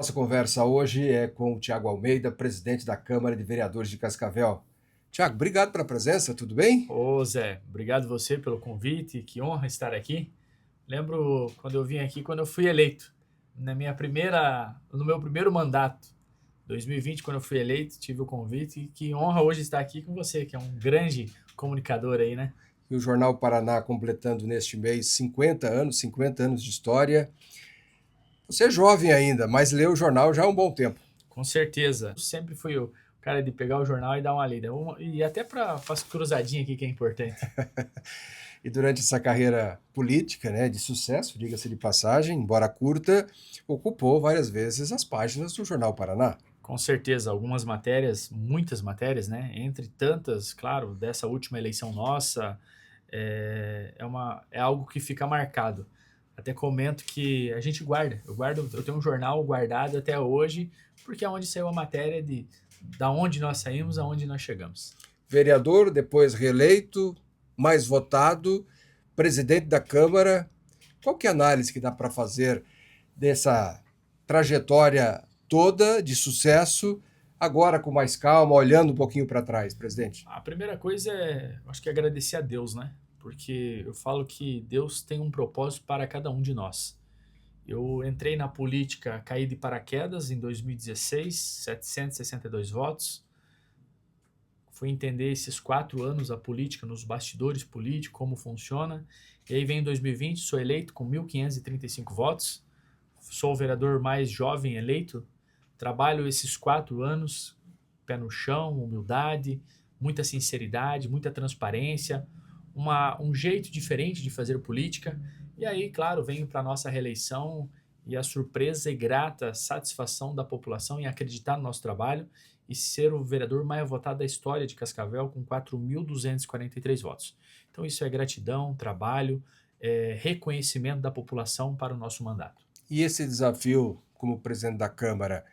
Nossa conversa hoje é com o Tiago Almeida, presidente da Câmara de Vereadores de Cascavel. Tiago, obrigado pela presença, tudo bem? Ô Zé, obrigado você pelo convite, que honra estar aqui. Lembro quando eu vim aqui, quando eu fui eleito, no meu primeiro mandato, 2020, quando eu fui eleito, tive o convite, e que honra hoje estar aqui com você, que é um grande comunicador aí, né? E o Jornal Paraná completando neste mês 50 anos de história. Você é jovem ainda, mas lê o jornal já há um bom tempo. Com certeza. Eu sempre fui o cara de pegar o jornal e dar uma lida. E até para as cruzadinhas aqui, que é importante. E durante essa carreira política, né, de sucesso, diga-se de passagem, embora curta, ocupou várias vezes as páginas do Jornal Paraná. Com certeza, algumas matérias, muitas matérias, né? Entre tantas, claro, dessa última eleição nossa, é algo que fica marcado. Até comento que a gente guarda. Eu tenho um jornal guardado até hoje, porque é onde saiu a matéria de da onde nós saímos, aonde nós chegamos. Vereador, depois reeleito, mais votado, presidente da Câmara. Qual que é a análise que dá para fazer dessa trajetória toda de sucesso, agora com mais calma, olhando um pouquinho para trás, presidente? A primeira coisa acho que é agradecer a Deus, né? Porque eu falo que Deus tem um propósito para cada um de nós. Eu entrei na política, caí de paraquedas em 2016, 762 votos. Fui entender esses 4 anos a política, nos bastidores políticos, como funciona. E aí vem em 2020, sou eleito com 1.535 votos. Sou o vereador mais jovem eleito. Trabalho esses 4 anos, pé no chão, humildade, muita sinceridade, muita transparência, um jeito diferente de fazer política. E aí, claro, venho para a nossa reeleição e a surpresa e grata satisfação da população em acreditar no nosso trabalho e ser o vereador mais votado da história de Cascavel com 4.243 votos. Então isso é gratidão, trabalho, reconhecimento da população para o nosso mandato. E esse desafio como presidente da Câmara,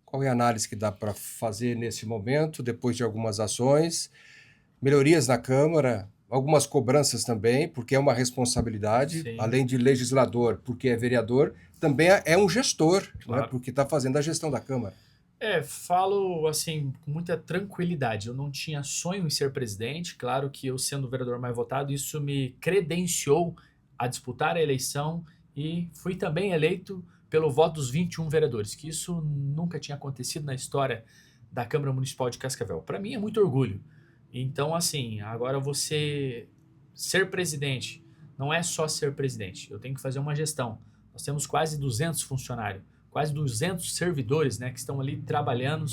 qual é a análise que dá para fazer nesse momento, depois de algumas ações, melhorias na Câmara, algumas cobranças também, porque é uma responsabilidade, Sim, além de legislador, porque é vereador, também é um gestor, né, claro. porque está fazendo a gestão da Câmara. Falo assim com muita tranquilidade. Eu não tinha sonho em ser presidente. Claro que eu sendo o vereador mais votado, isso me credenciou a disputar a eleição e fui também eleito pelo voto dos 21 vereadores, que isso nunca tinha acontecido na história da Câmara Municipal de Cascavel. Para mim é muito orgulho. Então, assim, agora você ser presidente não é só ser presidente. Eu tenho que fazer uma gestão. Nós temos quase 200 funcionários, quase 200 servidores, né, que estão ali trabalhando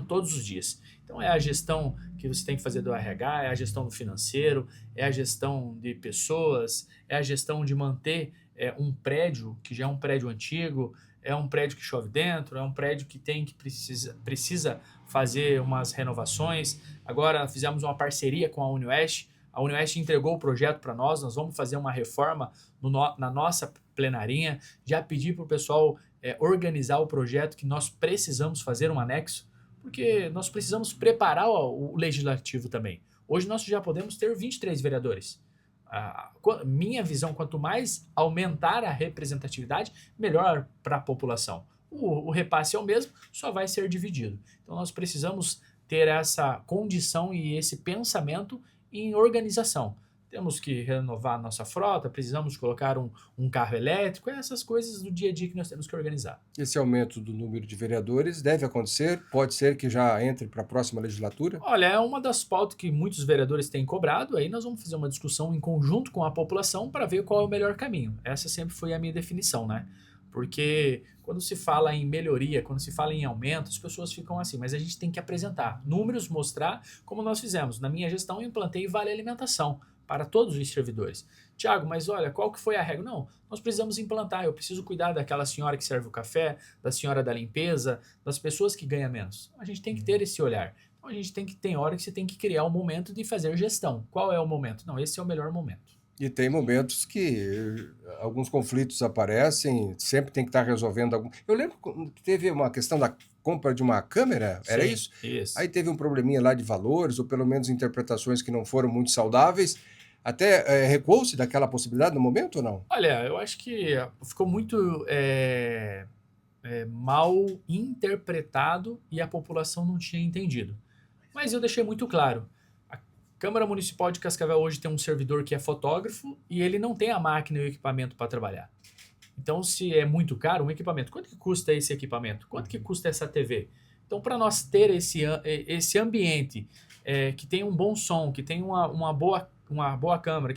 todos os dias. Então é a gestão que você tem que fazer do RH, é a gestão do financeiro, é a gestão de pessoas, é a gestão de manter um prédio que já é um prédio antigo, é um prédio que chove dentro, é um prédio que precisa fazer umas renovações. Agora fizemos uma parceria com a Unioeste. A Unioeste entregou o projeto para nós vamos fazer uma reforma na nossa plenarinha. Já pedi para o pessoal organizar o projeto que nós precisamos fazer um anexo, porque nós precisamos preparar o legislativo também. Hoje nós já podemos ter 23 vereadores. Minha visão, quanto mais aumentar a representatividade, melhor para a população. O repasse é o mesmo, só vai ser dividido. Então nós precisamos ter essa condição e esse pensamento em organização. Temos que renovar a nossa frota, precisamos colocar um carro elétrico, essas coisas do dia a dia que nós temos que organizar. Esse aumento do número de vereadores deve acontecer, pode ser que já entre para a próxima legislatura. Olha, é uma das pautas que muitos vereadores têm cobrado, aí nós vamos fazer uma discussão em conjunto com a população para ver qual é o melhor caminho. Essa sempre foi a minha definição, né? Porque quando se fala em melhoria, quando se fala em aumento, as pessoas ficam assim, mas a gente tem que apresentar números, mostrar como nós fizemos. Na minha gestão, eu implantei vale alimentação para todos os servidores. Tiago, mas olha, qual que foi a regra? Não, nós precisamos implantar, eu preciso cuidar daquela senhora que serve o café, da senhora da limpeza, das pessoas que ganham menos. A gente tem que ter esse olhar. Então a gente tem que ter hora que você tem que criar um momento de fazer gestão. Qual é o momento? Não, esse é o melhor momento. E tem momentos que alguns conflitos aparecem, sempre tem que estar resolvendo algum. Eu lembro que teve uma questão da compra de uma câmera, era Sim, isso? Aí isso. teve um probleminha lá de valores, ou pelo menos interpretações que não foram muito saudáveis. Até recuou-se daquela possibilidade no momento ou não? Olha, eu acho que ficou muito mal interpretado e a população não tinha entendido. Mas eu deixei muito claro. A Câmara Municipal de Cascavel hoje tem um servidor que é fotógrafo e ele não tem a máquina e o equipamento para trabalhar. Então, se é muito caro um equipamento, quanto que custa esse equipamento? Quanto que custa essa TV? Então, para nós ter esse ambiente que tem um bom som, que tem uma boa câmera,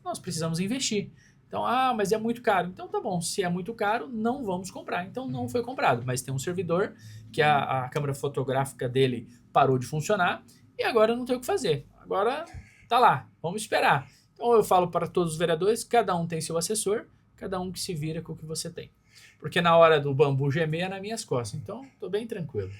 nós precisamos investir. Então, mas é muito caro. Então, tá bom, se é muito caro, não vamos comprar. Então, não foi comprado. Mas tem um servidor que a câmera fotográfica dele parou de funcionar e agora não tem o que fazer. Agora tá lá, vamos esperar. Então, eu falo para todos os vereadores, cada um tem seu assessor, cada um que se vira com o que você tem. Porque na hora do bambu gemer é nas minhas costas. Então, tô bem tranquilo.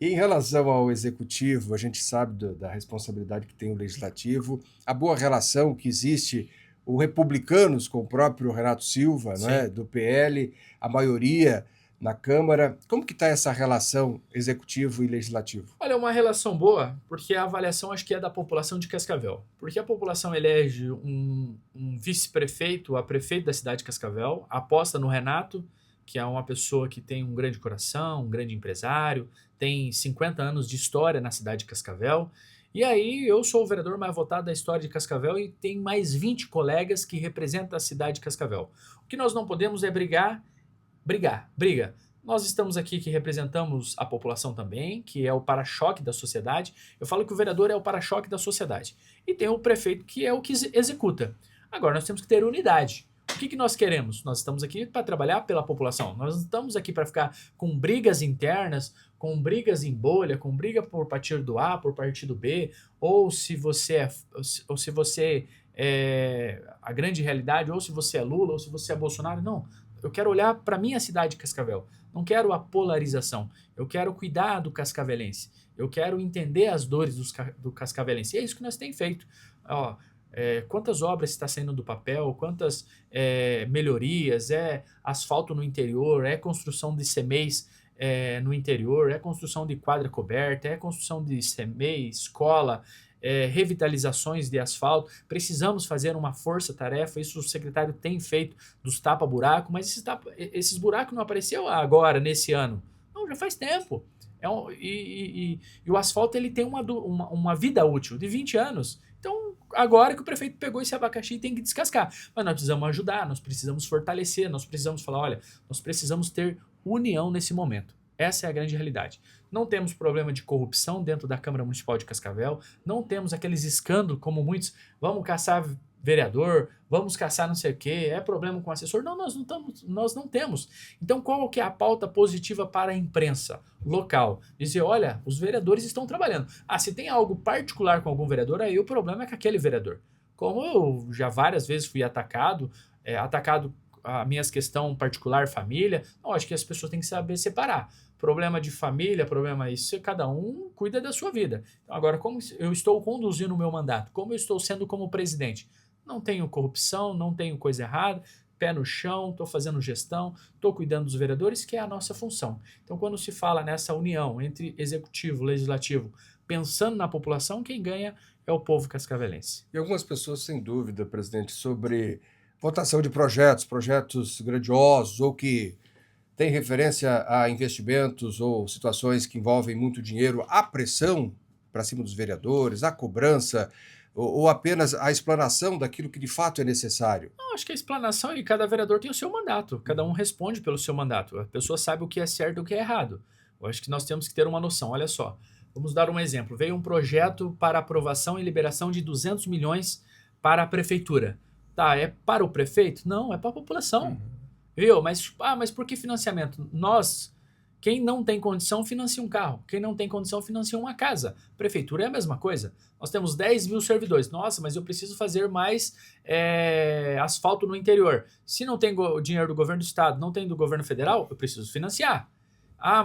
E em relação ao executivo, a gente sabe da responsabilidade que tem o legislativo, a boa relação que existe o Republicanos com o próprio Renato Silva, né, do PL, a maioria na Câmara. Como que está essa relação executivo e legislativo? Olha, é uma relação boa, porque a avaliação acho que é da população de Cascavel. Porque a população elege um vice-prefeito, a prefeito da cidade de Cascavel, aposta no Renato, que é uma pessoa que tem um grande coração, um grande empresário, tem 50 anos de história na cidade de Cascavel. E aí eu sou o vereador mais votado da história de Cascavel e tem mais 20 colegas que representam a cidade de Cascavel. O que nós não podemos é briga. Nós estamos aqui que representamos a população também, que é o para-choque da sociedade. Eu falo que o vereador é o para-choque da sociedade. E tem o prefeito que é o que executa. Agora nós temos que ter unidade. O que nós queremos? Nós estamos aqui para trabalhar pela população. Nós não estamos aqui para ficar com brigas internas, com brigas em bolha, com briga por partido A, por partido B, ou se você é a grande realidade, ou se você é Lula, ou se você é Bolsonaro. Não, eu quero olhar para a minha cidade de Cascavel. Não quero a polarização. Eu quero cuidar do cascavelense. Eu quero entender as dores do cascavelense. E é isso que nós temos feito. Quantas obras está saindo do papel, quantas melhorias, asfalto no interior, construção de CMEs no interior, construção de quadra coberta, construção de CMEI, escola, revitalizações de asfalto. Precisamos fazer uma força-tarefa, isso o secretário tem feito dos tapa-buraco, mas esses buracos não apareceu agora, nesse ano. Não, já faz tempo. E o asfalto ele tem uma vida útil de 20 anos. Então, agora que o prefeito pegou esse abacaxi tem que descascar. Mas nós precisamos ajudar, nós precisamos fortalecer, nós precisamos falar, olha, nós precisamos ter união nesse momento. Essa é a grande realidade. Não temos problema de corrupção dentro da Câmara Municipal de Cascavel, não temos aqueles escândalos como muitos, vamos caçar vereador, vamos caçar não sei o quê, é problema com assessor. Não, nós não temos. Então, qual que é a pauta positiva para a imprensa local? Dizer, olha, os vereadores estão trabalhando. Se tem algo particular com algum vereador, aí o problema é com aquele vereador. Como eu já várias vezes fui atacado a minha questão particular, família, não, acho que as pessoas têm que saber separar. Problema de família, problema isso, cada um cuida da sua vida. Então, agora, como eu estou conduzindo o meu mandato, como eu estou sendo como presidente, não tenho corrupção, não tenho coisa errada, pé no chão, estou fazendo gestão, estou cuidando dos vereadores, que é a nossa função. Então, quando se fala nessa união entre executivo e legislativo, pensando na população, quem ganha é o povo cascavelense. E algumas pessoas, sem dúvida, presidente, sobre votação de projetos grandiosos ou que tem referência a investimentos ou situações que envolvem muito dinheiro, a pressão para cima dos vereadores, a cobrança ou apenas a explanação daquilo que de fato é necessário? Não, acho que a explanação e cada vereador tem o seu mandato, cada um responde pelo seu mandato, a pessoa sabe o que é certo e o que é errado. Eu acho que nós temos que ter uma noção, olha só, vamos dar um exemplo, veio um projeto para aprovação e liberação de 200 milhões para a prefeitura. Tá, é para o prefeito? Não, é para a população. Viu? Mas por que financiamento? Quem não tem condição, financia um carro. Quem não tem condição, financia uma casa. Prefeitura é a mesma coisa. Nós temos 10 mil servidores. Nossa, mas eu preciso fazer mais asfalto no interior. Se não tem dinheiro do governo do estado, não tem do governo federal, eu preciso financiar.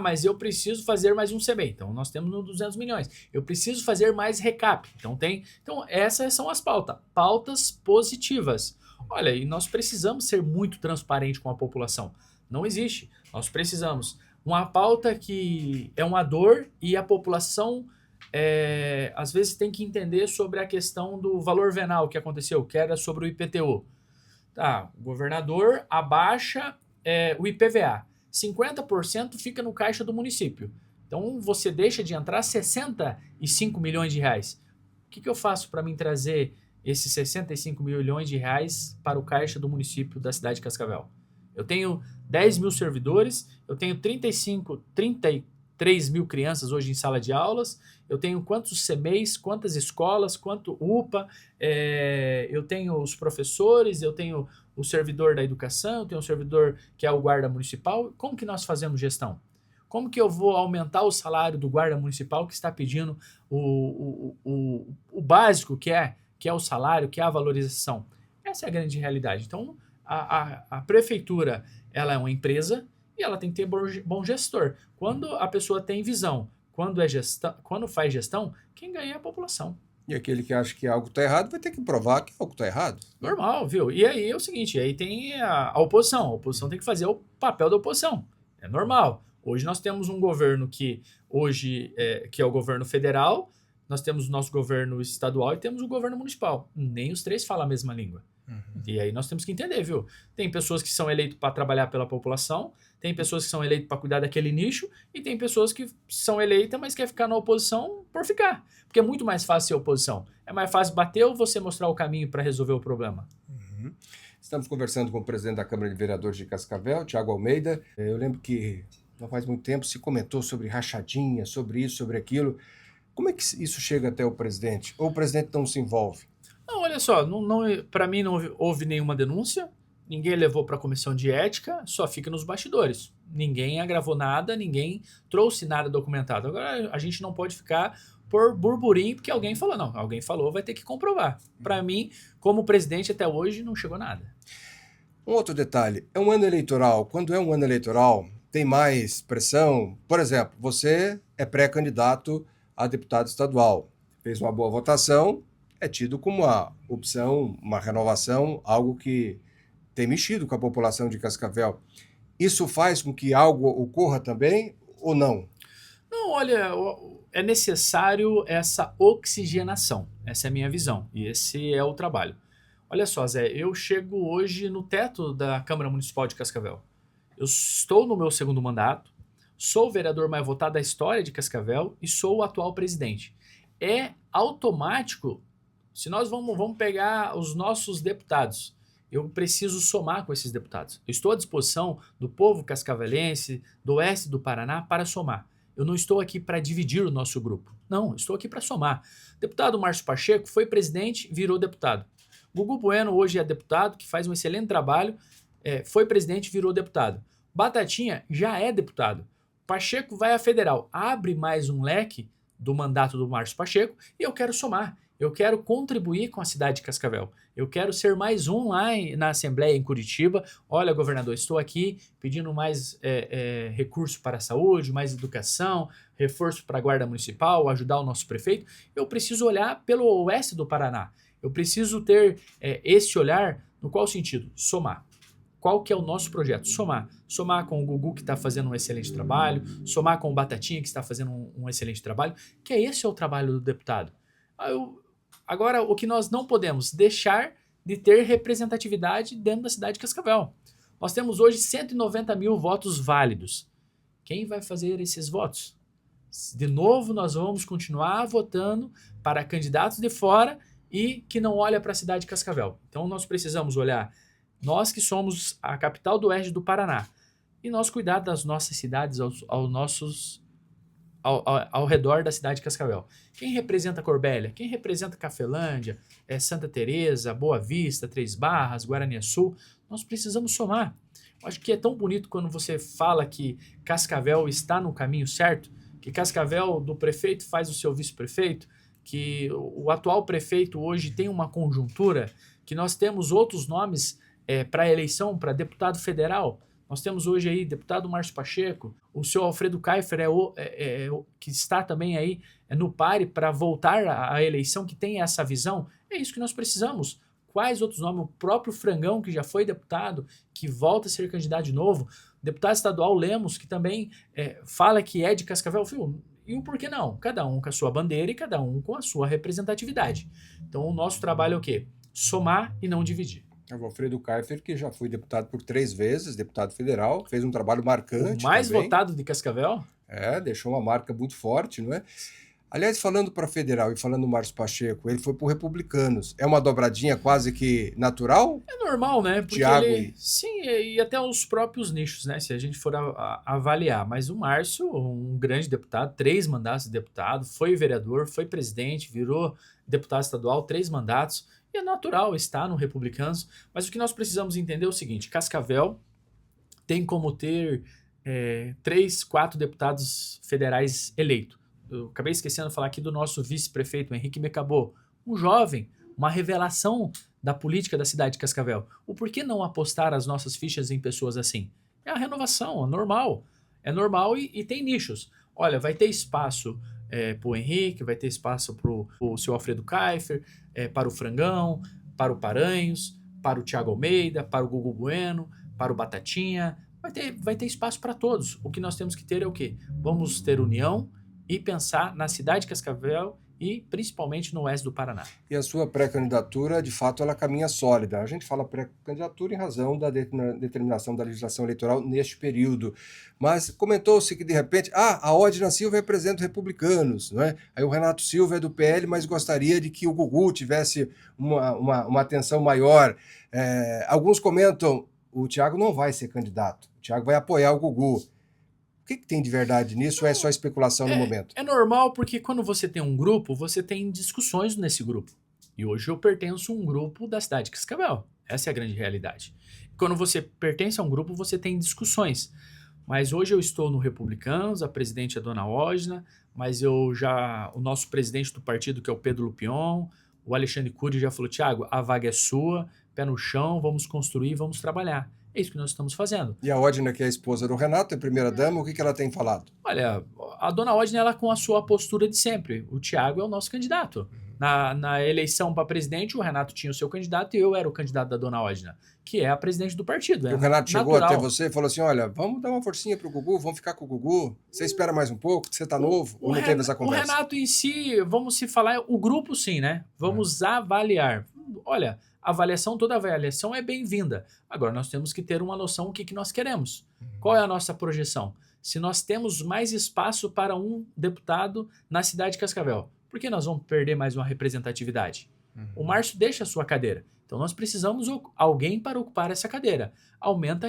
Mas eu preciso fazer mais um CMEI. Então, nós temos no 200 milhões. Eu preciso fazer mais recap. Então, essas são as pautas. Pautas positivas. Olha, e nós precisamos ser muito transparente com a população. Não existe. Nós precisamos. Uma pauta que é uma dor e a população, às vezes, tem que entender sobre a questão do valor venal que aconteceu, que era sobre o IPTU. O governador abaixa o IPVA. 50% fica no caixa do município. Então você deixa de entrar 65 milhões de reais. O que eu faço para mim trazer esses 65 milhões de reais para o caixa do município da cidade de Cascavel? Eu tenho 10 mil servidores, eu tenho 33 mil crianças hoje em sala de aulas, eu tenho quantos CMEs, quantas escolas, quanto UPA, eu tenho os professores, eu tenho o servidor da educação, eu tenho o servidor que é o guarda municipal. Como que nós fazemos gestão? Como que eu vou aumentar o salário do guarda municipal que está pedindo o básico, que é o salário, que é a valorização? Essa é a grande realidade. Então, a prefeitura, ela é uma empresa e ela tem que ter bom gestor. Quando a pessoa tem visão, quando faz gestão, quem ganha é a população. E aquele que acha que algo está errado vai ter que provar que algo está errado. Normal, viu? E aí é o seguinte, aí tem a oposição. A oposição tem que fazer o papel da oposição. É normal. Hoje nós temos um governo que é o governo federal, nós temos o nosso governo estadual e temos o governo municipal. Nem os três falam a mesma língua. Uhum. E aí nós temos que entender, viu? Tem pessoas que são eleitas para trabalhar pela população, tem pessoas que são eleitas para cuidar daquele nicho e tem pessoas que são eleitas, mas quer ficar na oposição por ficar. Porque é muito mais fácil ser oposição. É mais fácil bater ou você mostrar o caminho para resolver o problema. Uhum. Estamos conversando com o presidente da Câmara de Vereadores de Cascavel, Thiago Almeida. Eu lembro que não faz muito tempo se comentou sobre rachadinha, sobre isso, sobre aquilo. Como é que isso chega até o presidente? Ou o presidente não se envolve? Não, olha só, para mim não houve nenhuma denúncia, ninguém levou para a comissão de ética, só fica nos bastidores. Ninguém agravou nada, ninguém trouxe nada documentado. Agora a gente não pode ficar por burburinho porque alguém falou. Não, alguém falou, vai ter que comprovar. Para mim, como presidente até hoje, não chegou nada. Um outro detalhe, é um ano eleitoral. Quando é um ano eleitoral, tem mais pressão. Por exemplo, você é pré-candidato a deputado estadual, fez uma boa votação, é tido como uma opção, uma renovação, algo que tem mexido com a população de Cascavel. Isso faz com que algo ocorra também ou não? Não, olha, é necessário essa oxigenação. Essa é a minha visão e esse é o trabalho. Olha só, Zé, eu chego hoje no teto da Câmara Municipal de Cascavel. Eu estou no meu segundo mandato, sou o vereador mais votado da história de Cascavel e sou o atual presidente. É automático. Se nós vamos pegar os nossos deputados, eu preciso somar com esses deputados. Eu estou à disposição do povo cascavelense, do oeste do Paraná, para somar. Eu não estou aqui para dividir o nosso grupo. Não, eu estou aqui para somar. Deputado Márcio Pacheco foi presidente, virou deputado. Gugu Bueno hoje é deputado, que faz um excelente trabalho, foi presidente, virou deputado. Batatinha já é deputado. Pacheco vai à federal, abre mais um leque do mandato do Márcio Pacheco e eu quero somar. Eu quero contribuir com a cidade de Cascavel. Eu quero ser mais um lá na Assembleia em Curitiba. Olha, governador, estou aqui pedindo mais recurso para a saúde, mais educação, reforço para a Guarda Municipal, ajudar o nosso prefeito. Eu preciso olhar pelo oeste do Paraná. Eu preciso ter esse olhar no qual sentido? Somar. Qual que é o nosso projeto? Somar. Somar com o Gugu, que está fazendo um excelente trabalho, somar com o Batatinha, que está fazendo um excelente trabalho, que esse é o trabalho do deputado. Agora, o que nós não podemos deixar de ter representatividade dentro da cidade de Cascavel. Nós temos hoje 190 mil votos válidos. Quem vai fazer esses votos? De novo, nós vamos continuar votando para candidatos de fora e que não olha para a cidade de Cascavel. Então, nós precisamos olhar, nós que somos a capital do oeste do Paraná, e nós cuidar das nossas cidades ao redor da cidade de Cascavel. Quem representa Corbélia? Quem representa Cafelândia, Santa Teresa, Boa Vista, Três Barras, Guaraniaçu? Nós precisamos somar. Eu acho que é tão bonito quando você fala que Cascavel está no caminho certo, que Cascavel do prefeito faz o seu vice-prefeito, que o atual prefeito hoje tem uma conjuntura, que nós temos outros nomes para a eleição, para deputado federal. Nós temos hoje aí deputado Márcio Pacheco, o senhor Alfredo Kaifer que está também aí no pare para voltar à eleição, que tem essa visão. É isso que nós precisamos. Quais outros nomes? O próprio Frangão, que já foi deputado, que volta a ser candidato de novo. Deputado estadual Lemos, que também fala que é de Cascavel. Viu? E o porquê não? Cada um com a sua bandeira e cada um com a sua representatividade. Então o nosso trabalho é o quê? Somar e não dividir. É o Alfredo Kiefer, que já foi deputado por 3 vezes, deputado federal, fez um trabalho O marcante mais também. votado de Cascavel? Deixou uma marca muito forte, não é? Aliás, falando para federal e falando do Márcio Pacheco, ele foi para Republicanos. É uma dobradinha quase que natural? É normal, né? Porque Tiago ele. Sim, e até os próprios nichos, né? Se a gente for avaliar. Mas o Márcio, um grande deputado, 3 mandatos de deputado, foi vereador, foi presidente, virou deputado estadual, 3 mandatos. E é natural estar no Republicanos. Mas o que nós precisamos entender é o seguinte: Cascavel tem como ter 3, 4 deputados federais eleitos. Eu acabei esquecendo de falar aqui do nosso vice-prefeito, Henrique Mecabô, um jovem, uma revelação da política da cidade de Cascavel. O porquê não apostar as nossas fichas em pessoas assim? É a renovação, é normal. É normal e tem nichos. Olha, vai ter espaço para o Henrique, vai ter espaço para o seu Alfredo Kiefer, para o Frangão, para o Paranhos, para o Thiago Almeida, para o Gugu Bueno, para o Batatinha. Vai ter espaço para todos. O que nós temos que ter é o quê? Vamos ter união e pensar na cidade de Cascavel e principalmente no oeste do Paraná. E a sua pré-candidatura, de fato, ela caminha sólida. A gente fala pré-candidatura em razão da determinação da legislação eleitoral neste período. Mas comentou-se que, de repente, a Odna Silva representa republicanos, não é? Aí o Renato Silva é do PL, mas gostaria de que o Gugu tivesse uma atenção maior. Alguns comentam, o Thiago não vai ser candidato, o Thiago vai apoiar o Gugu. O que tem de verdade nisso ou é só especulação no momento? É normal porque quando você tem um grupo, você tem discussões nesse grupo. E hoje eu pertenço a um grupo da cidade de Cascavel. Essa é a grande realidade. Quando você pertence a um grupo, você tem discussões. Mas hoje eu estou no Republicanos, a presidente é a dona Odna, mas o nosso presidente do partido, que é o Pedro Lupion, o Alexandre Cury já falou: Thiago, a vaga é sua, pé no chão, vamos construir, vamos trabalhar. É isso que nós estamos fazendo. E a Odna, que é a esposa do Renato, é primeira-dama, o que ela tem falado? Olha, a dona Odna, ela com a sua postura de sempre. O Thiago é o nosso candidato. Na eleição para presidente, o Renato tinha o seu candidato e eu era o candidato da dona Odna, que é a presidente do partido. O Renato chegou até você e falou assim: olha, vamos dar uma forcinha pro Gugu, vamos ficar com o Gugu. Você espera mais um pouco, você tá novo? Ou não teve essa conversa? O Renato em si, vamos se falar, o grupo sim, né? Vamos avaliar. Olha, toda avaliação é bem-vinda. Agora, nós temos que ter uma noção do que nós queremos. Qual é a nossa projeção? Se nós temos mais espaço para um deputado na cidade de Cascavel, por que nós vamos perder mais uma representatividade? O Márcio deixa a sua cadeira. Então, nós precisamos de alguém para ocupar essa cadeira. Aumenta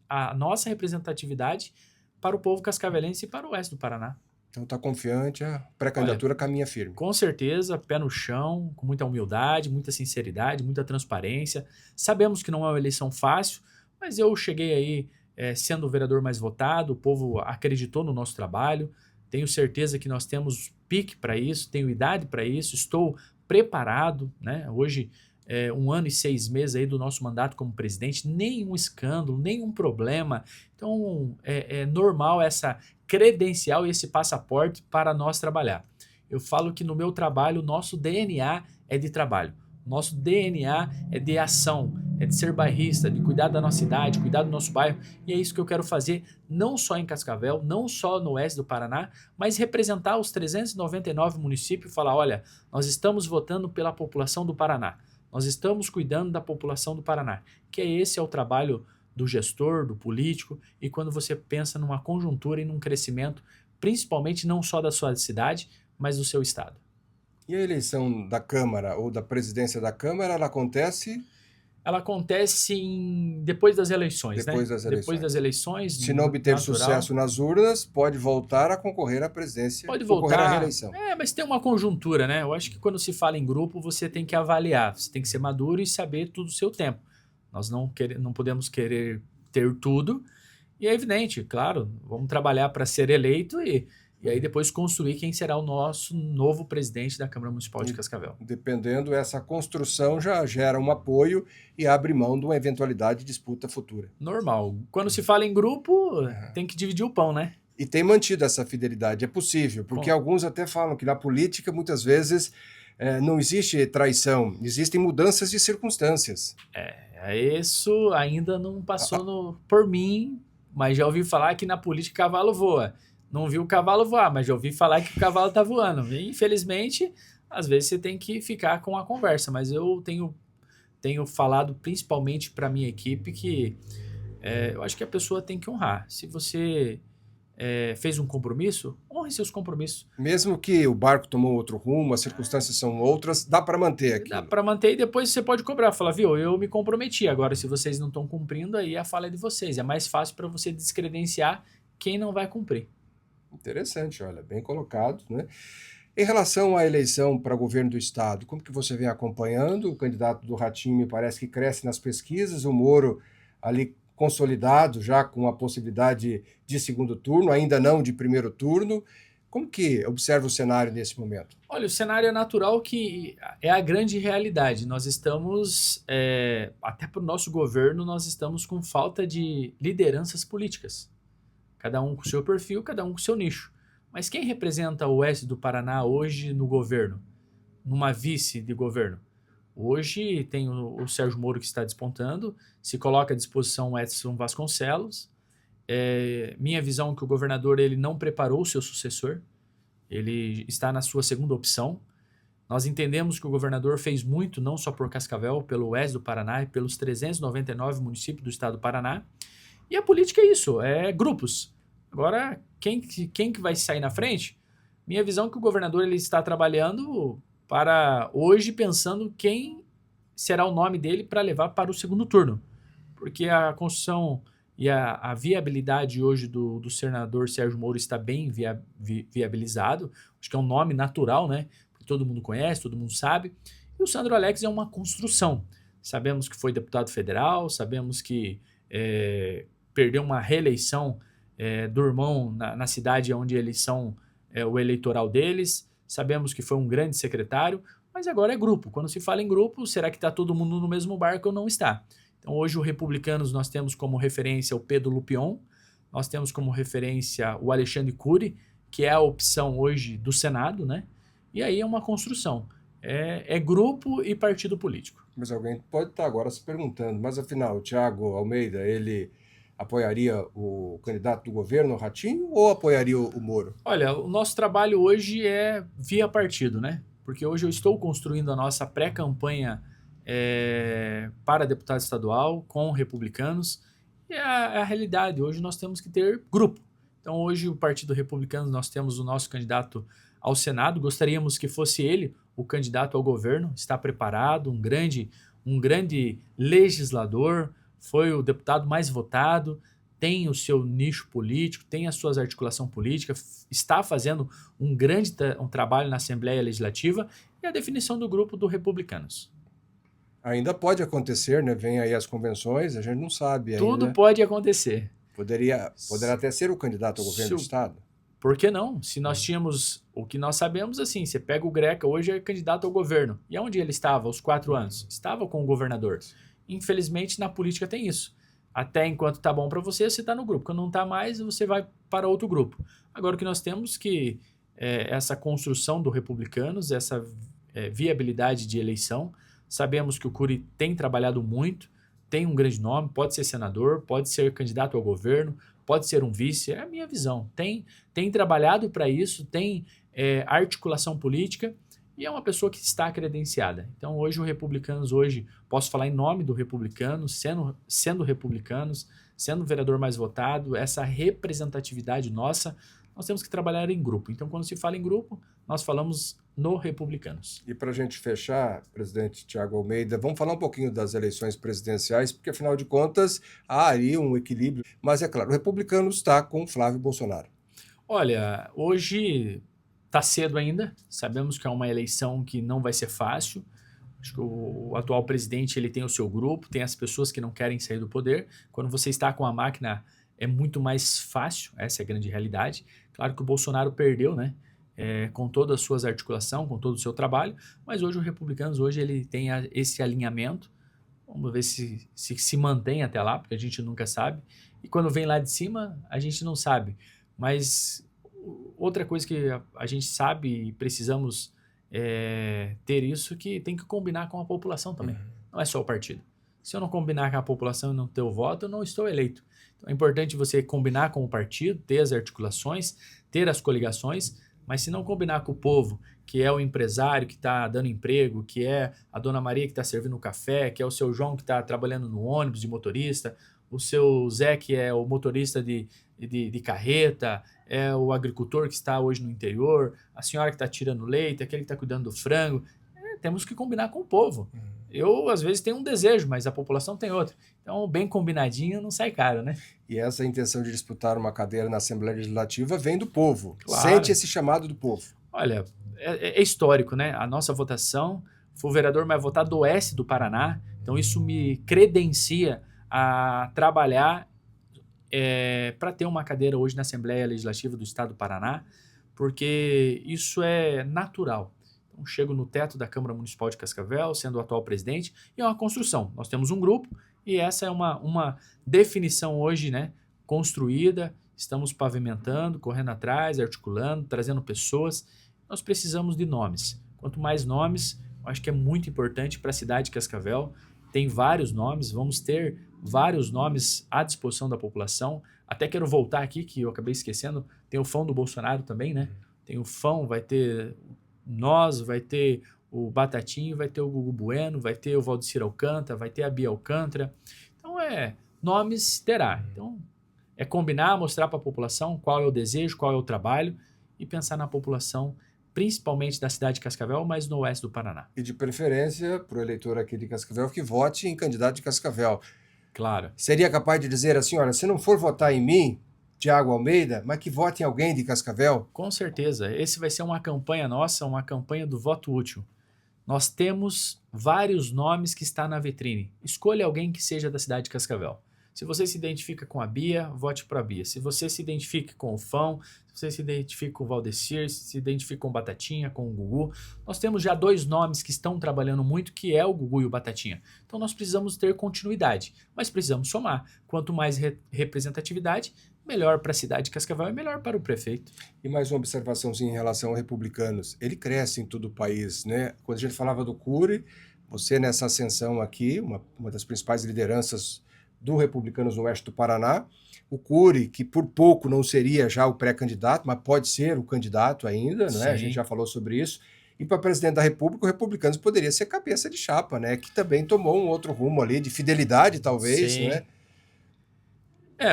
a nossa representatividade para o povo cascavelense e para o oeste do Paraná. Então está confiante, a pré-candidatura caminha firme. Com certeza, pé no chão, com muita humildade, muita sinceridade, muita transparência. Sabemos que não é uma eleição fácil, mas eu cheguei aí sendo o vereador mais votado, o povo acreditou no nosso trabalho, tenho certeza que nós temos pique para isso, tenho idade para isso, estou preparado, né? Hoje, 1 ano e 6 meses aí do nosso mandato como presidente, nenhum escândalo, nenhum problema. Então, é normal essa credencial e esse passaporte para nós trabalhar. Eu falo que no meu trabalho, nosso DNA é de trabalho. Nosso DNA é de ação, é de ser bairrista, de cuidar da nossa cidade, cuidar do nosso bairro. E é isso que eu quero fazer, não só em Cascavel, não só no oeste do Paraná, mas representar os 399 municípios e falar: olha, nós estamos votando pela população do Paraná. Nós estamos cuidando da população do Paraná. Que esse é o trabalho do gestor, do político, e quando você pensa numa conjuntura e num crescimento, principalmente não só da sua cidade, mas do seu estado. E a eleição da Câmara ou da presidência da Câmara, ela acontece? Ela acontece depois das eleições, depois né? Das eleições. Depois das eleições. Se não obter sucesso nas urnas, pode voltar a concorrer à presidência, pode voltar concorrer à reeleição. Mas tem uma conjuntura, né? Eu acho que quando se fala em grupo, você tem que avaliar, você tem que ser maduro e saber tudo o seu tempo. Nós não podemos querer ter tudo. E é evidente, claro, vamos trabalhar para ser eleito e aí depois construir quem será o nosso novo presidente da Câmara Municipal de Cascavel. Dependendo, essa construção já gera um apoio e abre mão de uma eventualidade de disputa futura. Normal. Quando se fala em grupo, tem que dividir o pão, né? E tem mantido essa fidelidade, é possível, porque alguns até falam que na política, muitas vezes, não existe traição, existem mudanças de circunstâncias. Isso ainda não passou por mim, mas já ouvi falar que na política cavalo voa. Não vi o cavalo voar, mas já ouvi falar que o cavalo está voando. E, infelizmente, às vezes você tem que ficar com a conversa, mas eu tenho tenho falado principalmente para minha equipe que eu acho que a pessoa tem que honrar. Se você fez um compromisso, honre seus compromissos. Mesmo que o barco tomou outro rumo, as circunstâncias são outras, dá para manter aquilo. Dá para manter e depois você pode cobrar. Falar, viu, eu me comprometi. Agora, se vocês não estão cumprindo, aí a fala é de vocês. É mais fácil para você descredenciar quem não vai cumprir. Interessante, olha, bem colocado, né? Em relação à eleição para governo do Estado, como que você vem acompanhando? O candidato do Ratinho me parece que cresce nas pesquisas, o Moro ali consolidado, já com a possibilidade de segundo turno, ainda não de primeiro turno. Como que observa o cenário nesse momento? Olha, o cenário é natural que é a grande realidade. Nós estamos, até para o nosso governo, nós estamos com falta de lideranças políticas. Cada um com o seu perfil, cada um com o seu nicho. Mas quem representa o oeste do Paraná hoje no governo? Numa vice de governo? Hoje tem o Sérgio Moro que está despontando, se coloca à disposição o Edson Vasconcelos. Minha visão é que o governador ele não preparou o seu sucessor, ele está na sua segunda opção. Nós entendemos que o governador fez muito, não só por Cascavel, pelo oeste do Paraná e pelos 399 municípios do estado do Paraná. E a política é isso, é grupos. Agora, quem que vai sair na frente? Minha visão é que o governador ele está trabalhando para hoje pensando quem será o nome dele para levar para o segundo turno. Porque a construção e a viabilidade hoje do senador Sérgio Moro está bem viabilizado. Acho que é um nome natural, né? Que todo mundo conhece, todo mundo sabe. E o Sandro Alex é uma construção. Sabemos que foi deputado federal, sabemos que perdeu uma reeleição do irmão na cidade onde eles são o eleitoral deles. Sabemos que foi um grande secretário, mas agora é grupo. Quando se fala em grupo, será que está todo mundo no mesmo barco ou não está? Então hoje o Republicanos nós temos como referência o Pedro Lupion, nós temos como referência o Alexandre Cury, que é a opção hoje do Senado, né? E aí é uma construção. É grupo e partido político. Mas alguém pode estar agora se perguntando, mas afinal, o Thiago Almeida, ele apoiaria o candidato do governo, o Ratinho, ou apoiaria o Moro? Olha, o nosso trabalho hoje é via partido, né? Porque hoje eu estou construindo a nossa pré-campanha para deputado estadual com republicanos. E é a realidade. Hoje nós temos que ter grupo. Então hoje o Partido Republicano nós temos o nosso candidato ao Senado. Gostaríamos que fosse ele o candidato ao governo. Está preparado, um grande legislador, foi o deputado mais votado, tem o seu nicho político, tem as suas articulações políticas, está fazendo um trabalho na Assembleia Legislativa e a definição do grupo do Republicanos. Ainda pode acontecer, né? Vem aí as convenções, a gente não sabe ainda. Tudo pode acontecer. Poderá até ser o candidato ao governo do Estado. Por que não? Se nós tínhamos o que nós sabemos, assim, você pega o Greca, hoje é candidato ao governo. E onde ele estava aos 4 anos? Estava com o governador. Infelizmente, na política tem isso. Até enquanto tá bom para você, você tá no grupo. Quando não tá mais, você vai para outro grupo. Agora, o que nós temos que essa construção do Republicanos, essa viabilidade de eleição, sabemos que o Cury tem trabalhado muito, tem um grande nome, pode ser senador, pode ser candidato ao governo, pode ser um vice, é a minha visão. Tem trabalhado para isso, tem articulação política e é uma pessoa que está credenciada. Então hoje o Republicanos, posso falar em nome do Republicanos, sendo Republicanos, sendo o vereador mais votado, essa representatividade nossa, nós temos que trabalhar em grupo. Então quando se fala em grupo, nós falamos no Republicanos. E para a gente fechar, presidente Thiago Almeida, vamos falar um pouquinho das eleições presidenciais, porque afinal de contas há aí um equilíbrio, mas é claro, o Republicanos está com Flávio Bolsonaro. Olha, hoje está cedo ainda, sabemos que é uma eleição que não vai ser fácil. Acho que o atual presidente ele tem o seu grupo, tem as pessoas que não querem sair do poder. Quando você está com a máquina é muito mais fácil, essa é a grande realidade. Claro que o Bolsonaro perdeu, né? Com toda a sua articulação, com todo o seu trabalho, mas hoje o Republicanos ele tem esse alinhamento. Vamos ver se mantém até lá, porque a gente nunca sabe. E quando vem lá de cima, a gente não sabe. Mas outra coisa que a gente sabe e precisamos ter isso, que tem que combinar com a população também. Não é só o partido. Se eu não combinar com a população e não ter o voto, eu não estou eleito. Então é importante você combinar com o partido, ter as articulações, ter as coligações, Mas se não combinar com o povo, que é o empresário que está dando emprego, que é a dona Maria que está servindo o café, que é o seu João que está trabalhando no ônibus de motorista, o seu Zé que é o motorista de carreta, é o agricultor que está hoje no interior, a senhora que está tirando leite, aquele que está cuidando do frango. Temos que combinar com o povo. Eu, às vezes, tenho um desejo, mas a população tem outro. Então, bem combinadinho não sai caro, né? E essa intenção de disputar uma cadeira na Assembleia Legislativa vem do povo. Claro. Sente esse chamado do povo. Olha, é histórico, né? A nossa votação foi o vereador mais votado do oeste do Paraná. Então, isso me credencia a trabalhar para ter uma cadeira hoje na Assembleia Legislativa do Estado do Paraná, porque isso é natural. Então, chego no teto da Câmara Municipal de Cascavel, sendo o atual presidente, e é uma construção. Nós temos um grupo e essa é uma definição hoje, né, construída. Estamos pavimentando, correndo atrás, articulando, trazendo pessoas. Nós precisamos de nomes. Quanto mais nomes, eu acho que é muito importante para a cidade de Cascavel. Tem vários nomes, vamos ter vários nomes à disposição da população. Até quero voltar aqui, que eu acabei esquecendo, tem o Fão do Bolsonaro também, né? Tem o Fão, vai ter nós, vai ter o Batatinho, vai ter o Gugu Bueno, vai ter o Valdecir Alcântara, vai ter a Bia Alcântara. Então, nomes terá. Então, é combinar, mostrar para a população qual é o desejo, qual é o trabalho e pensar na população, principalmente da cidade de Cascavel, mas no oeste do Paraná. E de preferência para o eleitor aqui de Cascavel que vote em candidato de Cascavel. Claro. Seria capaz de dizer assim, olha, se não for votar em mim, Tiago Almeida, mas que vote em alguém de Cascavel? Com certeza. Esse vai ser uma campanha nossa, uma campanha do voto útil. Nós temos vários nomes que estão na vitrine. Escolha alguém que seja da cidade de Cascavel. Se você se identifica com a Bia, vote para a Bia. Se você se identifica com o Fão, se você se identifica com o Valdecir, se identifica com o Batatinha, com o Gugu, nós temos já 2 nomes que estão trabalhando muito, que é o Gugu e o Batatinha. Então nós precisamos ter continuidade, mas precisamos somar. Quanto mais representatividade, melhor para a cidade de Cascavel e melhor para o prefeito. E mais uma observaçãozinha em relação aos republicanos. Ele cresce em todo o país, né? Quando a gente falava do Cury, você nessa ascensão aqui, uma das principais lideranças do Republicanos no oeste do Paraná, o Cury, que por pouco não seria já o pré-candidato, mas pode ser o candidato ainda, né? A gente já falou sobre isso. E para presidente da República, o Republicanos poderia ser cabeça de chapa, né? Que também tomou um outro rumo ali, de fidelidade, talvez, Sim. né?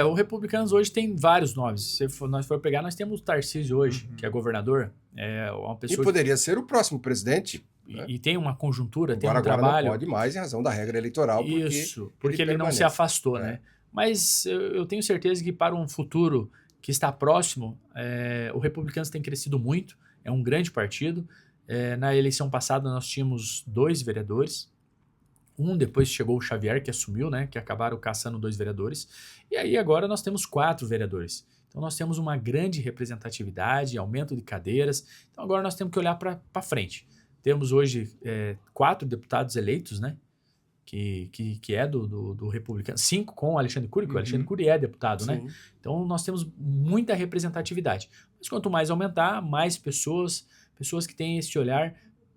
O Republicanos hoje tem vários nomes. Se nós for pegar, nós temos o Tarcísio hoje, que é governador. É uma pessoa e poderia ser o próximo presidente. E tem uma conjuntura, tem um agora trabalho. Não pode mais em razão da regra eleitoral. Porque ele não se afastou, né? Mas eu tenho certeza que para um futuro que está próximo, o Republicanos tem crescido muito, é um grande partido. Na eleição passada nós tínhamos 2 vereadores, depois chegou o Xavier, que assumiu, né? Que acabaram caçando 2 vereadores. E aí agora nós temos 4 vereadores. Então nós temos uma grande representatividade, aumento de cadeiras. Então agora nós temos que olhar para frente. Temos hoje 4 deputados eleitos, né? Que é do Republicano. 5 com o Alexandre Cury, que o Alexandre Cury é deputado, né? Então nós temos muita representatividade. Mas quanto mais aumentar, mais pessoas que têm esse olhar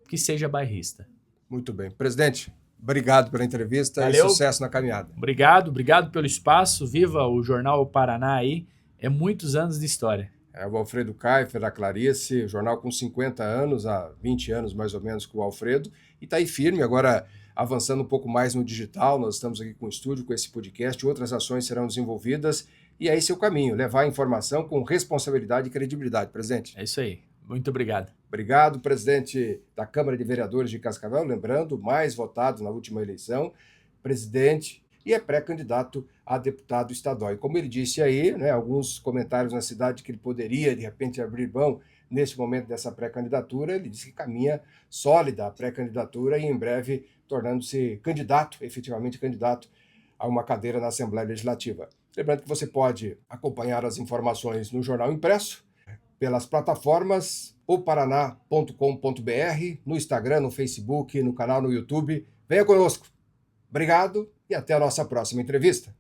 que seja bairrista. Muito bem. Presidente, obrigado pela entrevista. Valeu. E sucesso na caminhada. Obrigado pelo espaço. Viva o Jornal Paraná aí. É muitos anos de história. É o Alfredo Kaifer, da Clarice, jornal com 50 anos, há 20 anos mais ou menos com o Alfredo, e está aí firme, agora avançando um pouco mais no digital. Nós estamos aqui com o estúdio, com esse podcast, outras ações serão desenvolvidas, e é esse o caminho, levar a informação com responsabilidade e credibilidade. Presidente. É isso aí. Muito obrigado. Obrigado, presidente da Câmara de Vereadores de Cascavel, lembrando, mais votado na última eleição, presidente, e é pré-candidato a deputado estadual. E como ele disse aí, né, alguns comentários na cidade que ele poderia, de repente, abrir mão nesse momento dessa pré-candidatura, ele disse que caminha sólida a pré-candidatura e em breve tornando-se candidato, efetivamente candidato a uma cadeira na Assembleia Legislativa. Lembrando que você pode acompanhar as informações no jornal impresso, pelas plataformas oparaná.com.br, no Instagram, no Facebook, no canal no YouTube. Venha conosco. Obrigado e até a nossa próxima entrevista.